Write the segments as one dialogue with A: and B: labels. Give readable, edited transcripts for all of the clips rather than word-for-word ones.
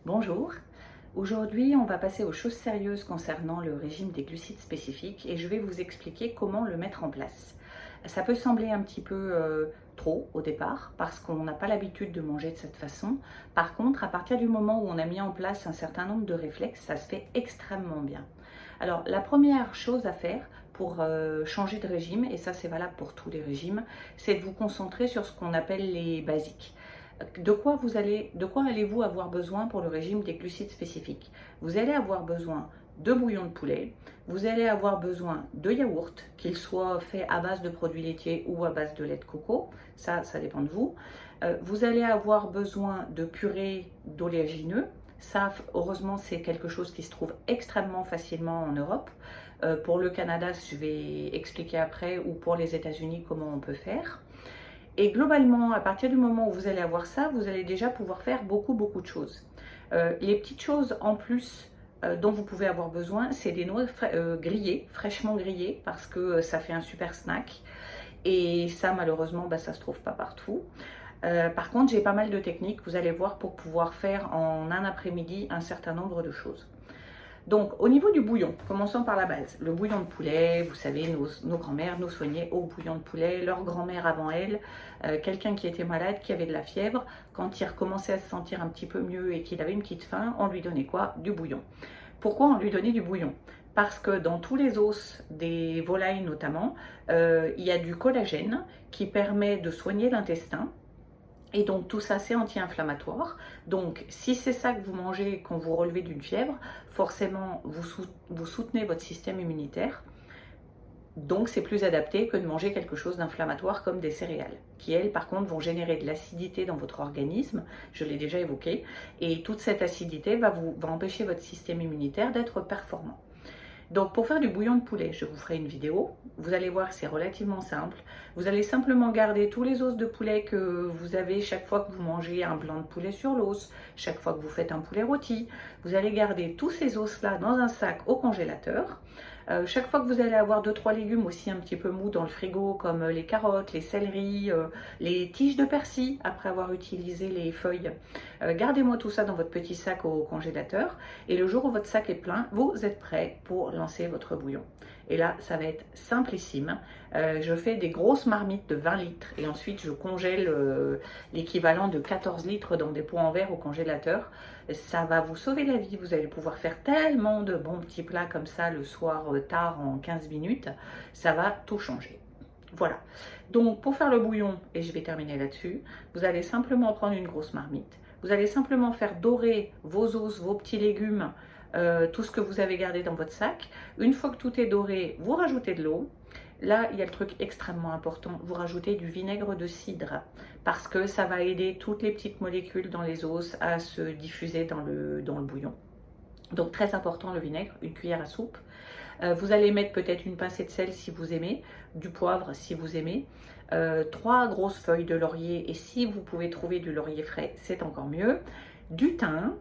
A: Bonjour, aujourd'hui on va passer aux choses sérieuses concernant le régime des glucides spécifiques et je vais vous expliquer comment le mettre en place. Ça peut sembler un petit peu trop au départ parce qu'on n'a pas l'habitude de manger de cette façon. Par contre, à partir du moment où on a mis en place un certain nombre de réflexes, ça se fait extrêmement bien. Alors la première chose à faire pour changer de régime, et ça c'est valable pour tous les régimes, c'est de vous concentrer sur ce qu'on appelle les basiques. De quoi allez-vous avoir besoin pour le régime des glucides spécifiques? Vous allez avoir besoin de bouillon de poulet, vous allez avoir besoin de yaourt, qu'il soit fait à base de produits laitiers ou à base de lait de coco, ça dépend de vous. Vous allez avoir besoin de purée d'oléagineux, ça heureusement c'est quelque chose qui se trouve extrêmement facilement en Europe. Pour le Canada, je vais expliquer après, ou pour les États-Unis comment on peut faire. Et globalement, à partir du moment où vous allez avoir ça, vous allez déjà pouvoir faire beaucoup de choses. Les petites choses en plus dont vous pouvez avoir besoin, c'est des noix grillées, fraîchement grillées, parce que ça fait un super snack. Et ça, malheureusement, bah, ça ne se trouve pas partout. Par contre, j'ai pas mal de techniques, vous allez voir, pour pouvoir faire en un après-midi un certain nombre de choses. Donc, au niveau du bouillon, commençons par la base. Le bouillon de poulet, vous savez, nos grands-mères nous soignaient au bouillon de poulet. Leur grand-mère avant elle, quelqu'un qui était malade, qui avait de la fièvre, quand il recommençait à se sentir un petit peu mieux et qu'il avait une petite faim, on lui donnait quoi? Du bouillon. Pourquoi on lui donnait du bouillon? Parce que dans tous les os des volailles notamment, il y a du collagène qui permet de soigner l'intestin. Et donc tout ça c'est anti-inflammatoire. Donc si c'est ça que vous mangez quand vous relevez d'une fièvre, forcément vous soutenez votre système immunitaire. Donc c'est plus adapté que de manger quelque chose d'inflammatoire comme des céréales, qui elles par contre vont générer de l'acidité dans votre organisme, je l'ai déjà évoqué, et toute cette acidité va empêcher votre système immunitaire d'être performant. Donc pour faire du bouillon de poulet, je vous ferai une vidéo. Vous allez voir que c'est relativement simple. Vous allez simplement garder tous les os de poulet que vous avez chaque fois que vous mangez un blanc de poulet sur l'os, chaque fois que vous faites un poulet rôti. Vous allez garder tous ces os-là dans un sac au congélateur. Chaque fois que vous allez avoir 2-3 légumes aussi un petit peu mous dans le frigo, comme les carottes, les céleris, les tiges de persil, après avoir utilisé les feuilles, gardez-moi tout ça dans votre petit sac au congélateur. Et le jour où votre sac est plein, vous êtes prêt pour lancer votre bouillon. Et là, ça va être simplissime. Je fais des grosses marmites de 20 litres et ensuite je congèle l'équivalent de 14 litres dans des pots en verre au congélateur. Ça va vous sauver la vie. Vous allez pouvoir faire tellement de bons petits plats comme ça le soir tard en 15 minutes. Ça va tout changer. Voilà. Donc pour faire le bouillon, et je vais terminer là-dessus, vous allez simplement prendre une grosse marmite. Vous allez simplement faire dorer vos os, vos petits légumes, tout ce que vous avez gardé dans votre sac. Une fois que tout est doré, vous rajoutez de l'eau. Là, il y a le truc extrêmement important, vous rajoutez du vinaigre de cidre parce que ça va aider toutes les petites molécules dans les os à se diffuser dans le bouillon. Donc très important le vinaigre, une cuillère à soupe. Vous allez mettre peut-être une pincée de sel si vous aimez, du poivre si vous aimez, 3 grosses feuilles de laurier et si vous pouvez trouver du laurier frais, c'est encore mieux, du thym,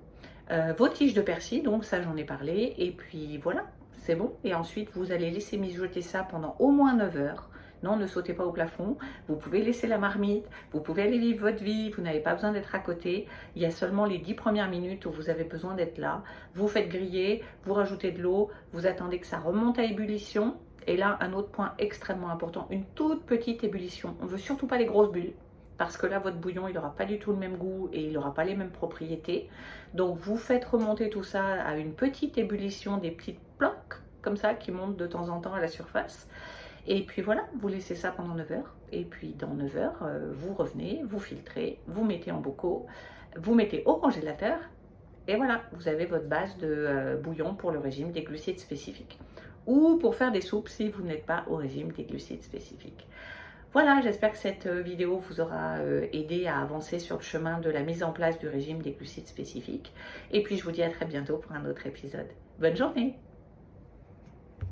A: vos tiges de persil, donc ça j'en ai parlé, et puis voilà, c'est bon. Et ensuite vous allez laisser mijoter ça pendant au moins 9 heures. Non, ne sautez pas au plafond, vous pouvez laisser la marmite, vous pouvez aller vivre votre vie, vous n'avez pas besoin d'être à côté. Il y a seulement les 10 premières minutes où vous avez besoin d'être là. Vous faites griller, vous rajoutez de l'eau, vous attendez que ça remonte à ébullition. Et là, un autre point extrêmement important, une toute petite ébullition. On ne veut surtout pas les grosses bulles, parce que là, votre bouillon, il n'aura pas du tout le même goût et il n'aura pas les mêmes propriétés. Donc, vous faites remonter tout ça à une petite ébullition, des petites plaques, comme ça, qui montent de temps en temps à la surface. Et puis voilà, vous laissez ça pendant 9 heures. Et puis dans 9 heures, vous revenez, vous filtrez, vous mettez en bocaux, vous mettez au congélateur. Et voilà, vous avez votre base de bouillon pour le régime des glucides spécifiques. Ou pour faire des soupes si vous n'êtes pas au régime des glucides spécifiques. Voilà, j'espère que cette vidéo vous aura aidé à avancer sur le chemin de la mise en place du régime des glucides spécifiques. Et puis je vous dis à très bientôt pour un autre épisode. Bonne journée!